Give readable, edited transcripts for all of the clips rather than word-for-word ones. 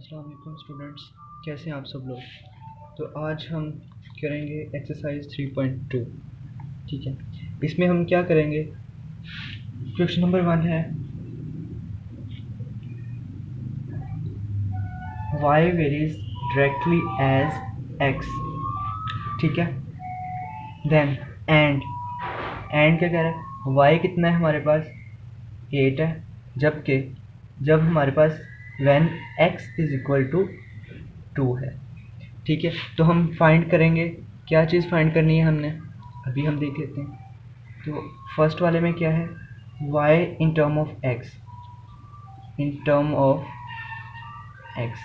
अस्सलाम वालेकुम स्टूडेंट्स, कैसे हैं आप सब लोग। तो आज हम करेंगे एक्सरसाइज 3.2। ठीक है, इसमें हम क्या करेंगे। क्वेश्चन नंबर 1 है y varies directly as x। ठीक है, देन एंड क्या कह रहा है, y कितना है हमारे पास 8 है, जबकि जब हमारे पास when x is equal to 2 है। ठीक है, तो हम फाइंड करेंगे, क्या चीज़ फाइंड करनी है हमने, अभी हम देख लेते हैं। तो फर्स्ट वाले में क्या है, y in term of x, in term of x।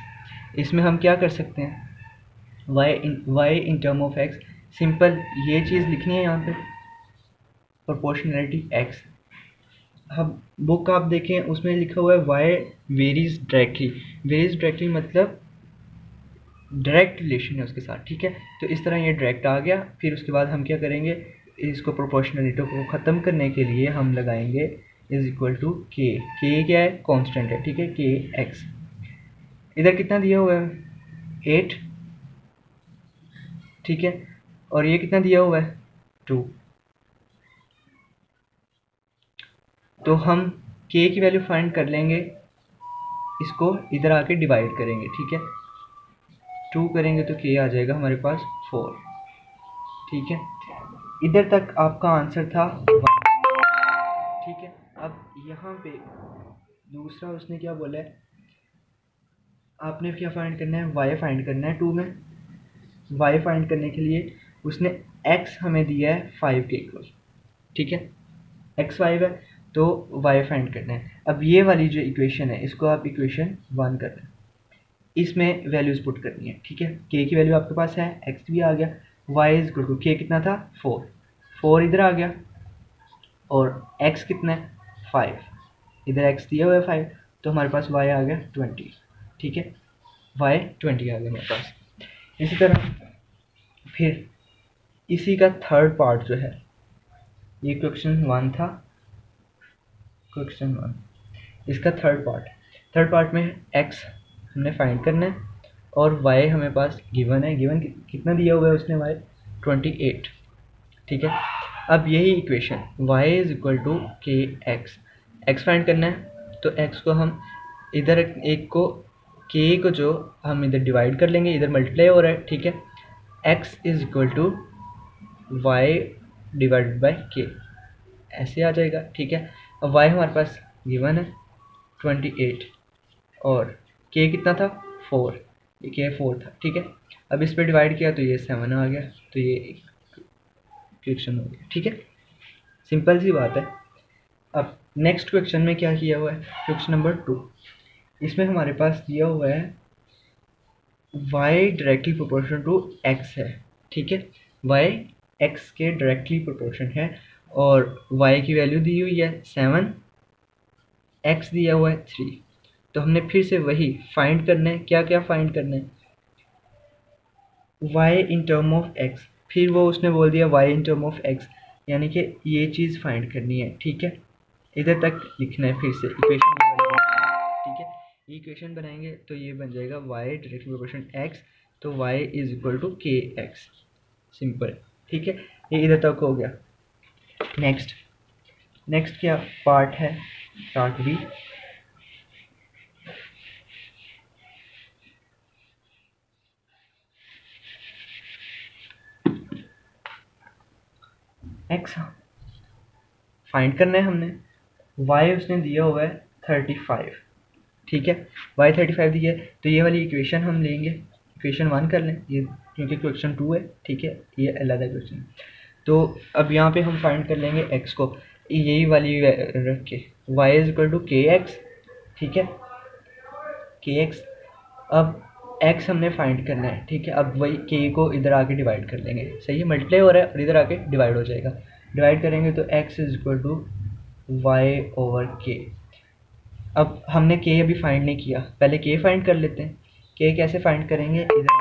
इसमें हम क्या कर सकते हैं, y in term of x, simple ये चीज़ लिखनी है यहाँ पे, प्रोपोर्शनैलिटी x। अब बुक आप देखें उसमें लिखा हुआ है y वेरीज डायरेक्टली मतलब डायरेक्ट रिलेशन है उसके साथ। ठीक है, तो इस तरह ये डायरेक्ट आ गया। फिर उसके बाद हम क्या करेंगे, इसको प्रोपोर्शनलिटी को ख़त्म करने के लिए हम लगाएंगे इज इक्वल टू के क्या है, कांस्टेंट है। ठीक है, के एक्स, इधर कितना दिया हुआ है 8। ठीक है, और ये कितना दिया हुआ है 2। तो हम के की वैल्यू फाइंड कर लेंगे, इसको इधर आके डिवाइड करेंगे। ठीक है, 2 करेंगे तो के आ जाएगा हमारे पास 4। ठीक है, इधर तक आपका आंसर था 1। ठीक है, अब यहाँ पे दूसरा उसने क्या बोला है, आपने क्या फाइंड करना है, y फाइंड करना है 2 में। y फाइंड करने के लिए उसने x हमें दिया है 5 के इक्वल। ठीक है, x 5 है तो y फाइंड करना है। अब ये वाली जो इक्वेशन है इसको आप इक्वेशन 1 कर रहे हैं, इसमें वैल्यूज पुट करनी है। ठीक है, k की वैल्यू आपके पास है, x भी आ गया, y is equal to k कितना था 4 इधर आ गया, और x कितना है 5, इधर x दिया हुआ है 5, तो हमारे पास y आ गया 20। ठीक है, y 20 आ गया हमारे पास। इसी तरह फिर इसी का थर्ड पार्ट जो है, ये क्वेश्चन 1 था, क्वेश्चन 1 इसका थर्ड पार्ट में x हमने फाइंड करना है, और y हमें पास गिवन है, कितना दिया हुआ है उसने y 28। ठीक है, अब यही equation y is equal to K X find करना है, तो x को हम इधर एक को k को जो हम इधर डिवाइड कर लेंगे, इधर मल्टीप्लाई हो रहा है। ठीक है, x is equal to y divided by k, ऐसे आ जाएगा। ठीक है, अब y हमारे पास गिवन है 28, और k कितना था 4, ये k 4 था। ठीक है, अब इस पर डिवाइड किया तो ये 7 आ गया, तो ये इक्वेशन हो गया। ठीक है, सिंपल सी बात है। अब नेक्स्ट क्वेश्चन में क्या किया हुआ है, क्वेश्चन नंबर 2, इसमें हमारे पास दिया हुआ है y directly proportional to x है। ठीक है, y x के डायरेक्टली प्रोपोर्शन है, और y की वैल्यू दी हुई है 7, x दिया हुआ है 3। तो हमने फिर से वही फाइंड करना है, क्या क्या फाइंड करना है, y in term of x, फिर वो उसने बोल दिया y in term of x, यानी कि ये चीज़ फाइंड करनी है। ठीक है, इधर तक लिखना है फिर से इक्वेशन। ठीक है, इक्वेशन बनाएंगे तो ये बन जाएगा y डायरेक्टली प्रोपोर्शन x, तो y is equal to K x, simple. ठीक है, ये इधर तक हो गया। नेक्स्ट क्या पार्ट है, पार्ट बी। x फाइंड करना है हमने, y उसने दिया हुआ है 35। ठीक है, y 35 दिया है, तो ये वाली इक्वेशन हम लेंगे, इक्वेशन 1 कर लें ये, क्योंकि क्वेश्चन 2 है। ठीक है, ये अलग क्वेश्चन। तो अब यहाँ पे हम फाइंड कर लेंगे x को, यही वाली रख के y is equal to K x. ठीक है, के एक्स, अब x हमने फाइंड करना है। ठीक है, अब वही k को इधर आके डिवाइड कर लेंगे, सही है, मल्टीप्लाई हो रहा है और इधर आके डिवाइड हो जाएगा। डिवाइड करेंगे तो x is equal to Y over K. अब हमने k अभी फाइंड नहीं किया, पहले k फाइंड कर लेते हैं। k कैसे फाइंड करेंगे, इधर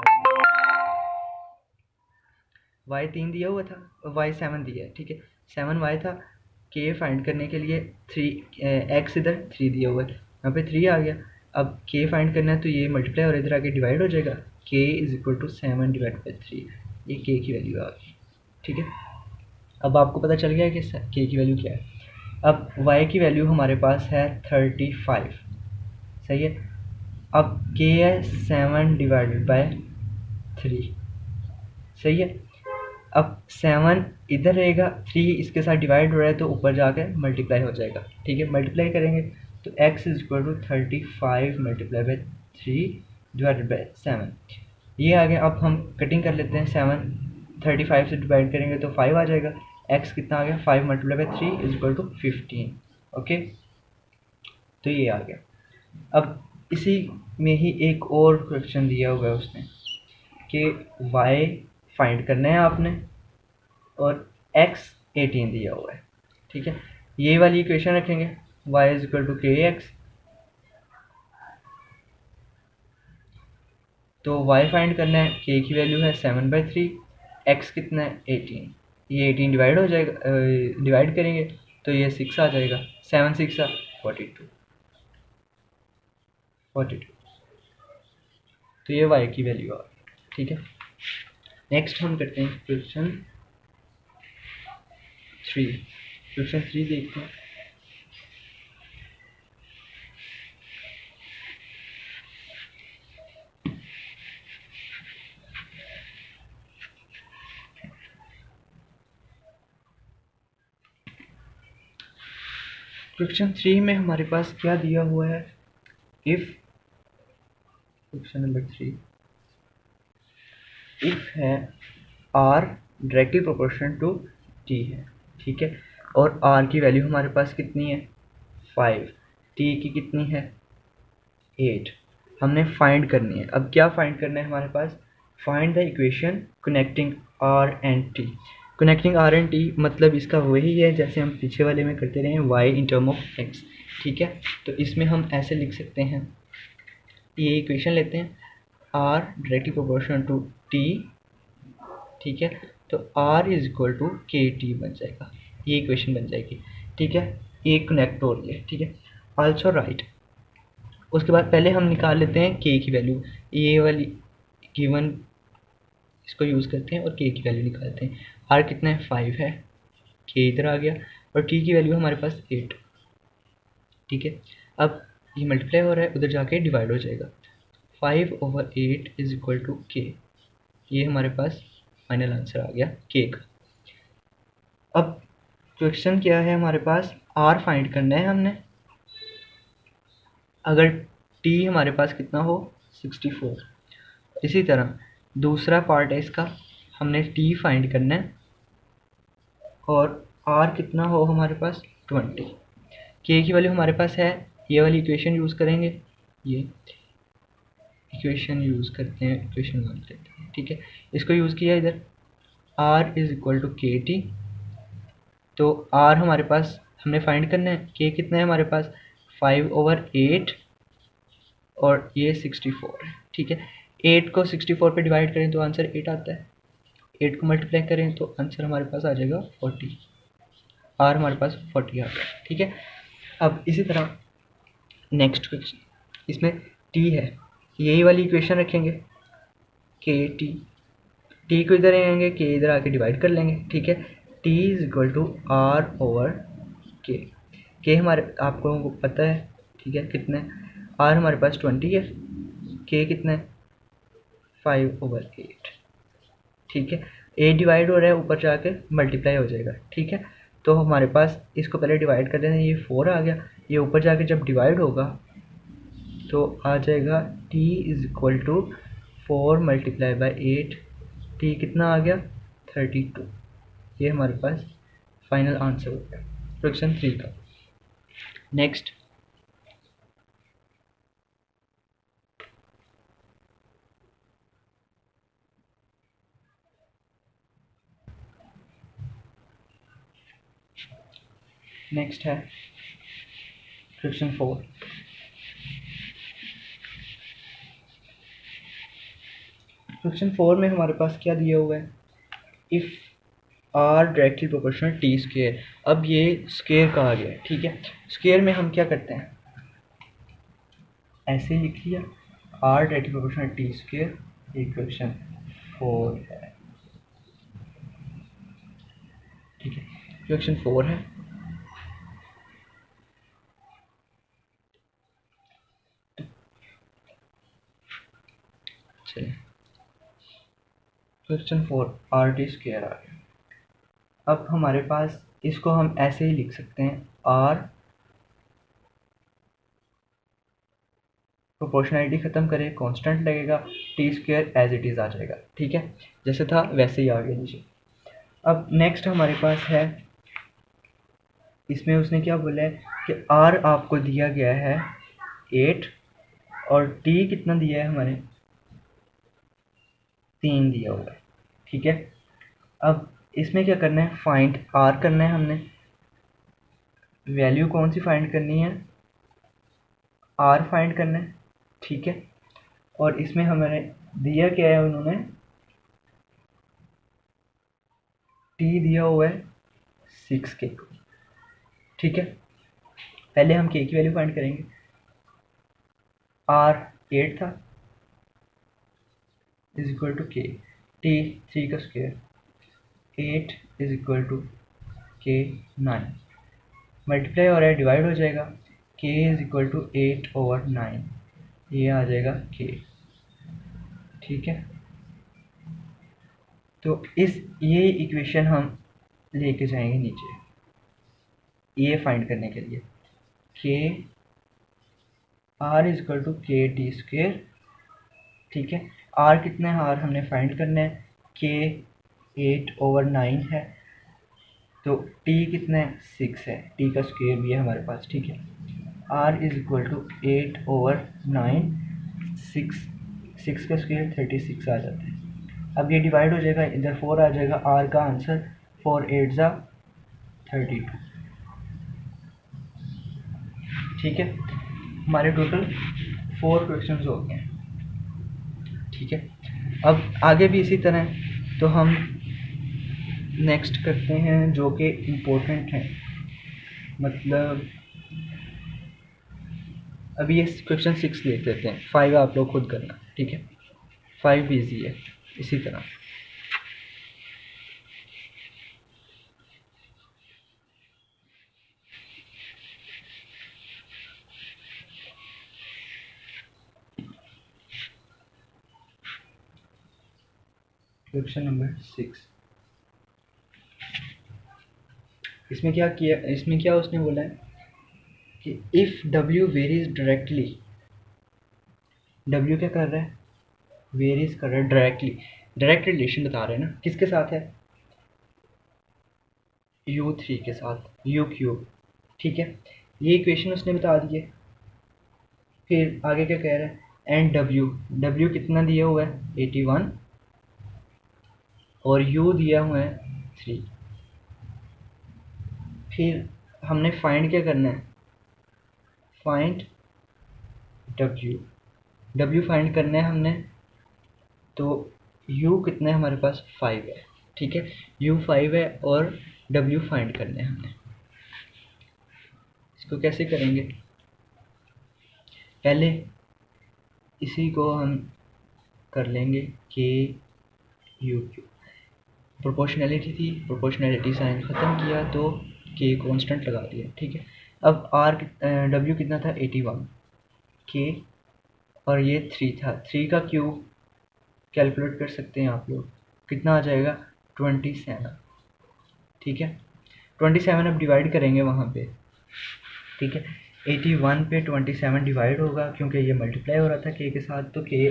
y 3 दिया हुआ था, y 7 दिया है। ठीक है, 7 y था, k फाइंड करने के लिए 3 x इधर 3 दिया हुआ है, यहाँ पे 3 आ गया। अब k फाइंड करना है तो ये मल्टीप्लाई और इधर आके डिवाइड हो जाएगा, k is equal to 7 divide by 3, ये k की वैल्यू आ गई। ठीक है, अब आपको पता चल गया कि k की वैल्यू क्या है। अब y की वैल्यू हमारे पास है 35, सही है। अब k है 7 डिवाइडेड बाय 3, सही है। अब 7 इधर रहेगा, 3 इसके साथ डिवाइड हो रहा है तो ऊपर जाकर मल्टीप्लाई हो जाएगा। ठीक है, मल्टीप्लाई करेंगे तो x is equal to 35 multiply by 3 divided by 7, ये आ गया। अब हम कटिंग कर लेते हैं, 7 35 से डिवाइड करेंगे तो 5 आ जाएगा। x कितना आ गया, 5 multiply by 3 is equal to 15। Okay, तो ये आ गया। अब इसी में ही एक और क्वेश्चन दिया हुआ है उसने कि y फाइंड करना है आपने और x 18 दिया हुआ है। ठीक है, ये वाली इक्वेशन रखेंगे, y is equal to K x, तो y फाइंड करना है, k की वैल्यू है 7/3, x कितना है 18, ये 18 डिवाइड हो जाएगा, डिवाइड करेंगे तो ये 6 आ जाएगा, 7 6 42, तो ये y की वैल्यू आ गई। ठीक है, नेक्स्ट हम करते हैं क्वेश्चन 3 देखते हैं। क्वेश्चन 3 में हमारे पास क्या दिया हुआ है, इफ क्वेश्चन नंबर 3 इफ है r directly proportional to t है। ठीक है, और r की वैल्यू हमारे पास कितनी है 5, t की कितनी है 8, हमने फाइंड करनी है। अब क्या फाइंड करना है हमारे पास, find the equation connecting r and t। Connecting r and t मतलब इसका वही है जैसे हम पीछे वाले में करते रहे हैं, y in term of x। ठीक है, तो इसमें हम ऐसे लिख सकते हैं, ये इक्वेशन लेते हैं, r directly proportional to t। ठीक है, तो r is equal to K T बन जाएगा, ये इक्वेशन बन जाएगी। ठीक है, ये कनेक्ट हो रही है। ठीक है, आल्सो राइट, उसके बाद पहले हम निकाल लेते हैं k की वैल्यू, ये वाली गिवन इसको यूज़ करते हैं और k की वैल्यू निकालते हैं। r कितना है 5 है, k इधर आ गया और t की वैल्यू हमारे पास 8। ठीक है, अब ये मल्टीप्लाई हो रहा है, उधर जाके डिवाइड हो जाएगा, 5/8 इज इक्वल टू k, ये हमारे पास फाइनल आंसर आ गया k का। अब क्वेश्चन क्या है हमारे पास, r फाइंड करना है हमने, अगर t हमारे पास कितना हो 64। इसी तरह दूसरा पार्ट है इसका, हमने t फाइंड करना है और r कितना हो हमारे पास 20, k की वैल्यू हमारे पास है, ये वाली इक्वेशन यूज़ करेंगे, ये इक्वेशन यूज़ करते हैं, इक्वेशन 1 करते हैं। ठीक है, इसको यूज़ किया इधर, r is equal to K T, तो r हमारे पास हमने फाइंड करना है, k कितना है हमारे पास 5/8 और ये 64 है। ठीक है, 8 को 64 पे डिवाइड करें तो आंसर 8 आता है, 8 को मल्टीप्लाई करें तो आंसर हमारे पास आ जाएगा 40, r हमारे पास 40 आ गया। ठीक है, अब इसी तरह नेक्स्ट क्वेश्चन, इसमें t है, यही वाली इक्वेशन रखेंगे, के टी को इधर आएंगे, के इधर आके डिवाइड कर लेंगे। ठीक है, t is equal to r/k, के हमारे आप लोगों को पता है। ठीक है, कितना है, r हमारे पास 20 है, k कितना है 5/8। ठीक है, a डिवाइड हो रहा है, ऊपर जाके मल्टीप्लाई हो जाएगा। ठीक है, तो हमारे पास इसको पहले डिवाइड कर देना, ये 4 आ गया, ये ऊपर जाके जब डिवाइड होगा तो आ जाएगा t is equal to 4 multiply by 8, t कितना आ गया 32, ये हमारे पास फाइनल आंसर हो गया क्वेश्चन 3 का। नेक्स्ट है क्वेश्चन 4। क्वेश्चन 4 में हमारे पास क्या दिया हुआ है, if r directly proportional t square. अब ये स्क्वेयर कहा गया है। ठीक है, स्क्वेयर में हम क्या करते हैं, ऐसे ही लिख लिया, r directly proportional t square equation 4 है, ठीक है, इक्वेशन 4 है। चलिए इक्वेशन 4 आर टी स्क्वायर आ गया। अब हमारे पास इसको हम ऐसे ही लिख सकते हैं, आर प्रोपोर्शनैलिटी ख़त्म करें, कांस्टेंट लगेगा, T square as it is आ जाएगा, ठीक है, जैसे था वैसे ही आ गया नीचे। अब नेक्स्ट हमारे पास है, इसमें उसने क्या बोला है कि आर आपको दिया गया है 8 और टी कितना दिया है हमारे 3 दिया हुआ है, ठीक है। अब इसमें क्या करना है, फाइंड आर करना है हमने, वैल्यू कौन सी फाइंड करनी है, आर फाइंड करना है, ठीक है। और इसमें हमारे दिया क्या है, उन्होंने टी दिया हुआ है 6 के, ठीक है। पहले हम के की वैल्यू फाइंड करेंगे, आर 8 था is equal to K, T 3 का स्क्वायर, 8 इज इक्वल टू के 9, मल्टीप्लाई हो रहा है डिवाइड हो जाएगा, के इज इक्वल टू 8/9, ये आ जाएगा के, ठीक है। तो ये इक्वेशन हम लेके जाएंगे नीचे ये फाइंड करने के लिए, के are is equal to K T square, ठीक है। आर कितना है, आर हमने फाइंड करना है, के 8/9 है, तो टी कितना है 6 है, टी का स्क्वायर भी है हमारे पास, ठीक है। आर इज इक्वल टू 8/9, 6 का स्क्वायर 36 आ जाता है। अब ये डिवाइड हो जाएगा, इधर 4 आ जाएगा, आर का आंसर 4 8 जा 32, ठीक है। हमारे टोटल 4 क्वेश्चंस हो गए हैं, ठीक है। अब आगे भी इसी तरह है, तो हम नेक्स्ट करते हैं जो कि इम्पोर्टेंट है, मतलब अभी ये क्वेश्चन 6 लिख देते हैं, 5 आप लोग खुद करना, ठीक है, 5 भी ईजी है इसी तरह। क्वेश्चन नंबर 6, इसमें क्या किया, इसमें क्या उसने बोला है कि if W varies directly, W क्या कर रहा है, वेरीज कर रहा है डायरेक्टली, डायरेक्ट रिलेशन बता रहे हैं ना, किसके साथ है, U3 के साथ, U क्यूब, ठीक है। ये इक्वेशन उसने बता दी है। फिर आगे क्या कह रहा है, एंड W कितना दिया हुआ है 81 और U दिया हुआ है 3। फिर हमने फाइंड क्या करना है, फाइंड W फाइंड करना है हमने, तो U कितना है हमारे पास 5 है, ठीक है, U 5 है और W फाइंड करना है हमने। इसको कैसे करेंगे, पहले इसी को हम कर लेंगे के यू क्यू, प्रोपोर्शनैलिटी थी, प्रोपोर्शनैलिटी साइन ख़त्म किया तो के कांस्टेंट लगा दिया, ठीक है। अब आर W कितना था 81 के, और ये 3 था, 3 का क्यूब कैलकुलेट कर सकते हैं आप लोग, कितना आ जाएगा 27, ठीक है। 27 अब डिवाइड करेंगे वहाँ पे, ठीक है, 81 पे 27 डिवाइड होगा, क्योंकि ये मल्टीप्लाई हो रहा था के साथ, तो के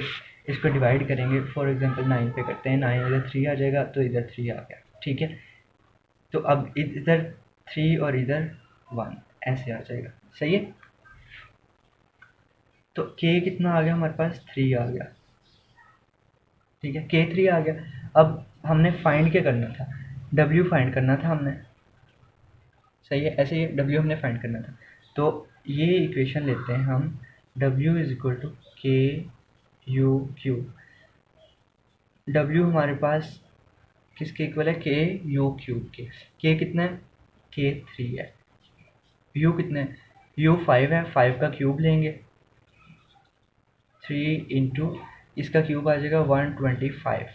इसको डिवाइड करेंगे, फॉर एग्जांपल 9 पे करते हैं, 9 इधर 3 आ जाएगा तो इधर 3 आ गया, ठीक है। तो अब इधर 3 और इधर 1 ऐसे आ जाएगा, सही है। तो के कितना आ गया हमारे पास 3 आ गया, ठीक है, के 3 आ गया। अब हमने फाइंड क्या करना था, W फाइंड करना था हमने, सही है, ऐसे ही W हमने फाइंड करना था। तो ये इक्वेशन लेते हैं हम, W इज इक्वल टू के यू क्यू, W हमारे पास किसके इक्वल है, के यू क्यूब के कितना है, के 3 है, U कितना है, U 5 है, 5 का क्यूब लेंगे, 3 इंटू इसका क्यूब आ जाएगा 125,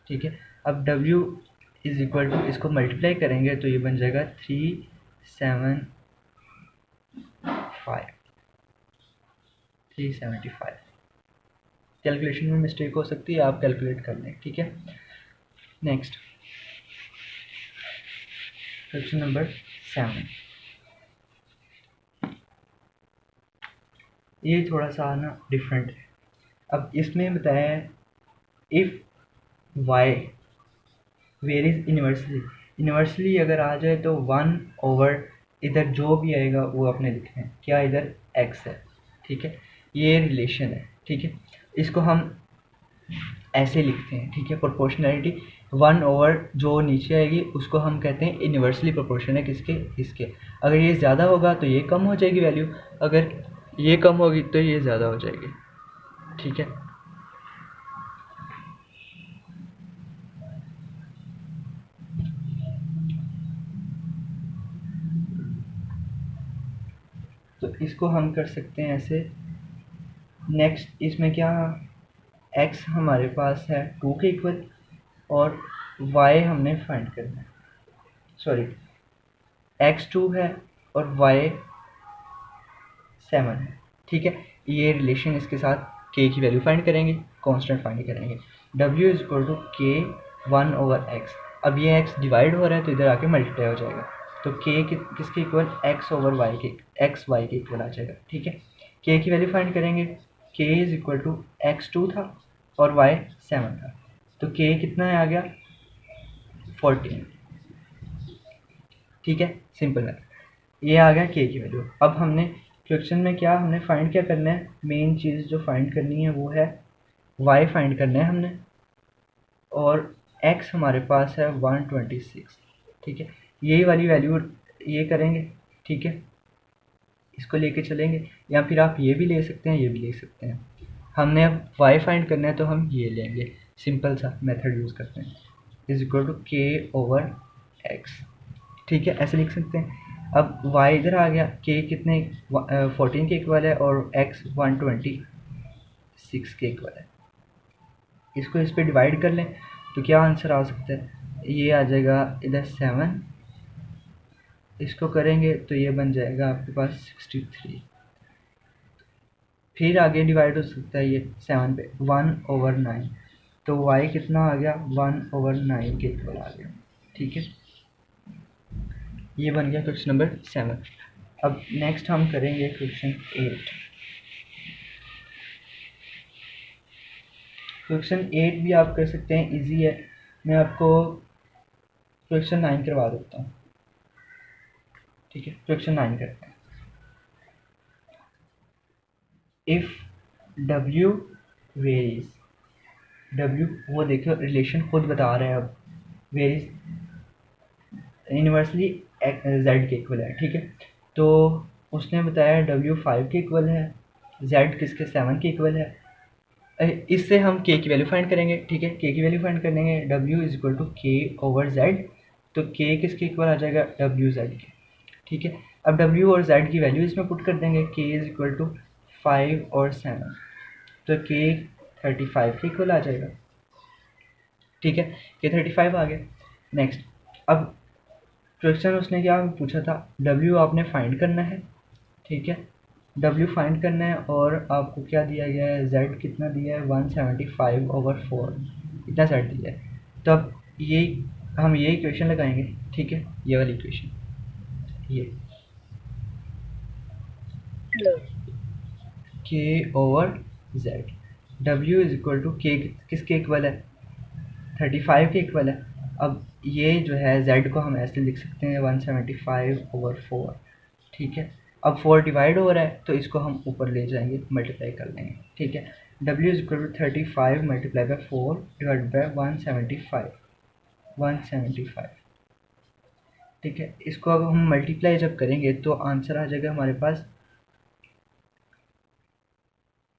ठीक है। अब W इज इक्वल टू, इसको मल्टीप्लाई करेंगे तो ये बन जाएगा 375। कैलकुलेशन में मिस्टेक हो सकती है, आप कैलकुलेट कर लें, ठीक है। नेक्स्ट क्वेश्चन नंबर 7, ये थोड़ा सा ना डिफरेंट है। अब इसमें बताया है इफ़ y वेरीज यूनिवर्सली अगर आ जाए तो 1/, इधर जो भी आएगा वो आपने लिखना है, क्या इधर x है, ठीक है। ये रिलेशन है, ठीक है। इसको हम ऐसे लिखते हैं, ठीक है। प्रोपोर्शनैलिटी 1/, जो नीचे आएगी उसको हम कहते हैं इन्वर्सली प्रोपोर्शन है किसके, इसके। अगर ये ज़्यादा होगा तो ये कम हो जाएगी वैल्यू, अगर ये कम होगी तो ये ज़्यादा हो जाएगी, ठीक है। तो इसको हम कर सकते हैं ऐसे। नेक्स्ट इसमें क्या, x हमारे पास है 2 के इक्वल और y हमने फाइंड करना है, सॉरी x 2 है और y 7 है, ठीक है। ये रिलेशन इसके साथ k की वैल्यू फाइंड करेंगे, कांस्टेंट फाइंड करेंगे। w is equal to k 1/x। अब ये x डिवाइड हो रहा है तो इधर आके मल्टीप्लाई हो जाएगा, तो k किसके इक्वल, x/y के, xy के इक्वल आ जाएगा, ठीक है। k की वैल्यू फाइंड करेंगे, k is equal to x 2 था और y 7 था, तो k कितना है आ गया 14, ठीक है। सिंपल है, ये आ गया k की वैल्यू। अब हमने क्वेश्चन में क्या, हमने फाइंड क्या करना है, मेन चीज़ जो फाइंड करनी है वो है y फाइंड करना है हमने, और x हमारे पास है 126, ठीक है। यही वाली वैल्यू ये करेंगे, ठीक है, इसको लेके चलेंगे, या फिर आप ये भी ले सकते हैं, ये भी ले सकते हैं। हमने अब y फाइंड करना है तो हम ये लेंगे, सिंपल सा मेथड यूज़ करते हैं, इज इक्वल टू k/x, ठीक है, ऐसे लिख सकते हैं। अब y इधर आ गया, k कितने 14 के इक्वल है और x 126 के इक्वल है। इसको इस पर डिवाइड कर लें तो क्या आंसर आ सकता है, ये आ जाएगा इधर 7, इसको करेंगे तो ये बन जाएगा आपके पास 63। फिर आगे डिवाइड हो सकता है ये 7 पे 1/9, तो y कितना आ गया 1/9 के इक्वल आ गया, ठीक है। ये बन गया क्वेश्चन नंबर 7। अब नेक्स्ट हम करेंगे क्वेश्चन 8। क्वेश्चन 8 भी आप कर सकते हैं, इजी है। मैं आपको क्वेश्चन 9 करवा देता हूँ, ठीक है। क्वेश्चन 9 करते हैं। इफ W वेरीज, W वो देखो रिलेशन खुद बता रहे हैं, अब वेरीज यूनिवर्सली z के इक्वल है, ठीक है। तो उसने बताया W 5 के इक्वल है, z किसके 7 के इक्वल है। इससे हम k की वैल्यू फाइंड करेंगे, ठीक है। k की वैल्यू फाइंड करेंगे, W is equal to k/z, तो k किसके इक्वल आ जाएगा WZ के, ठीक है। अब W और Z की वैल्यू इसमें पुट कर देंगे, k इज इक्वल टू 5 और 7, तो k 35 के इक्वल आ जाएगा, ठीक है। k 35 आ गया। नेक्स्ट, अब क्वेश्चन उसने क्या पूछा था, W आपने फाइंड करना है, ठीक है। W फाइंड करना है और आपको क्या दिया गया है, Z कितना दिया है 175/4, इतना Z दिया है। तो अब ये हम ये इक्वेशन लगाएंगे, ठीक है, ये वाली इक्वेशन, ये k/z, W is equal to k किसके इक्वल है 35 के इक्वल है। अब ये जो है Z को हम ऐसे लिख सकते हैं 175/4, ठीक है। अब 4 डिवाइड हो रहा है तो इसको हम ऊपर ले जाएंगे, मल्टीप्लाई कर लेंगे, ठीक है। W is equal to 35 multiply by 4 divide by 175, ठीक है। इसको अब हम मल्टीप्लाई जब करेंगे तो आंसर आ जाएगा हमारे पास,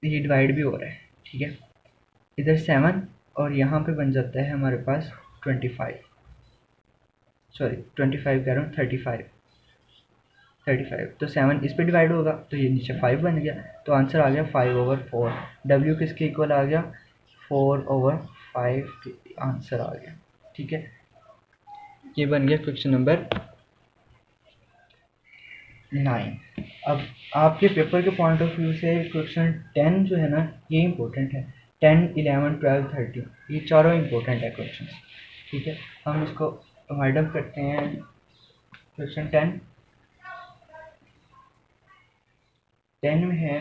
ये डिवाइड भी हो रहा है, ठीक है। इधर 7 और यहाँ पे बन जाता है हमारे पास 25, सॉरी 25 कह रहा हूँ 35, 35, तो 7 इस पे डिवाइड होगा तो ये नीचे 5 बन गया, तो आंसर आ गया 5/4। W किसके इक्वल आ गया? 4/5 के आंसर आ गया। ठीक है, ये बन गया क्वेश्चन नंबर 9। अब आपके पेपर के पॉइंट ऑफ व्यू से क्वेश्चन 10 जो है ना ये इम्पोर्टेंट है। 10, 11, 12, 13 ये चारों इम्पोर्टेंट है क्वेश्चन। ठीक है, हम इसको वाइड अप करते हैं। क्वेश्चन 10 में है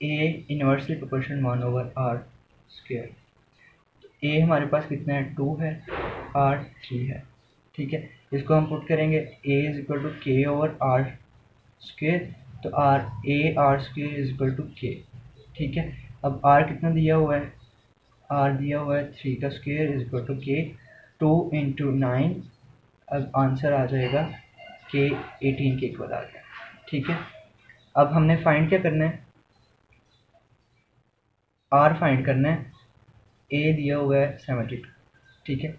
ए इनवर्सली प्रोपोर्शन 1/r²। ए हमारे पास कितना है? 2 है, आर 3 है। ठीक है, इसको हम पुट करेंगे a is equal to k over r square, तो r a r square is equal to k. ठीक है, अब आर कितना दिया हुआ है? आर दिया हुआ है 3 का स्क्वेयर इज इक्वल टू के। 2 इंटू 9, अब आंसर आ जाएगा के 18 के इक्वल आ गया। ठीक है, अब हमने फाइंड क्या करना है? आर फाइंड करना है। ए दिया हुआ है 72। ठीक है,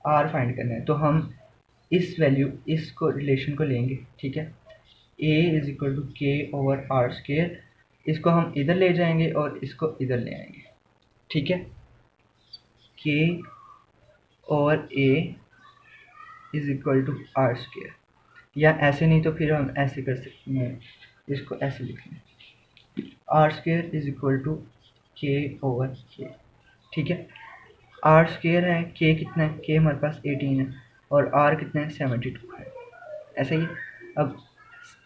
आर फाइंड करना है, तो हम इस वैल्यू इसको रिलेशन को लेंगे। ठीक है, ए is equal to k over r square, इसको हम इधर ले जाएंगे और इसको इधर ले आएंगे। ठीक है, k over a is equal to r square, या ऐसे नहीं तो फिर हम ऐसे कर सकते हैं, इसको ऐसे लिख लें, r square is equal to k over k. ठीक है, आर स्क्वेयर है, के कितना है? के हमारे पास 18 है और आर कितना है? 72 है। ऐसा ही अब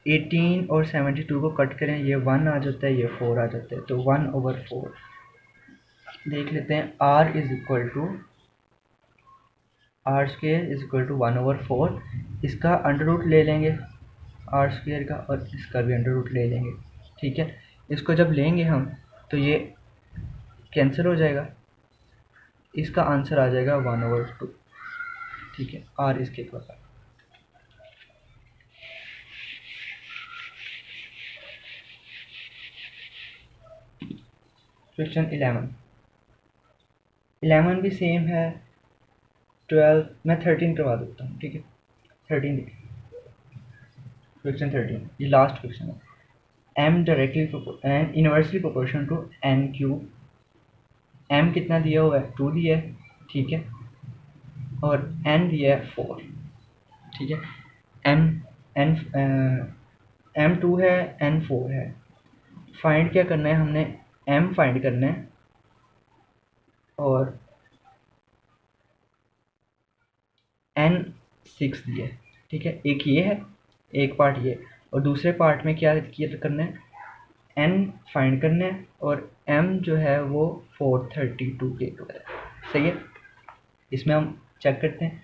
18 और 72 को कट करें, ये 1 आ जाता है, ये 4 आ जाता है, तो 1/4 देख लेते हैं। R is equal to r square is equal to 1/4, इसका अंडर रूट ले लेंगे आर स्क्वेयर का और इसका भी अंडर रूट ले लेंगे। ठीक है, इसको जब लेंगे हम तो ये कैंसिल हो जाएगा, इसका आंसर आ जाएगा 1/2। ठीक है, आर इसके इक्वल है। क्वेश्चन 11 भी सेम है। 12 मैं 13 करवा देता हूँ। ठीक है, 13 देखिए, क्वेश्चन 13 ये लास्ट क्वेश्चन है। M directly n inversely proportion to n cube. M कितना दिया हुआ है? 2 दिया है। ठीक है, और एन दिया है 4। ठीक है, एम एन एम 2 है, एन 4 है। फाइंड क्या करना है हमने? एम फाइंड करना है और एन 6 दिया है। ठीक है, एक ये है, एक पार्ट ये, और दूसरे पार्ट में क्या करना है? एन फाइंड करना है और एम जो है वो 432 के इक्वल है। सही है, इसमें हम चेक करते हैं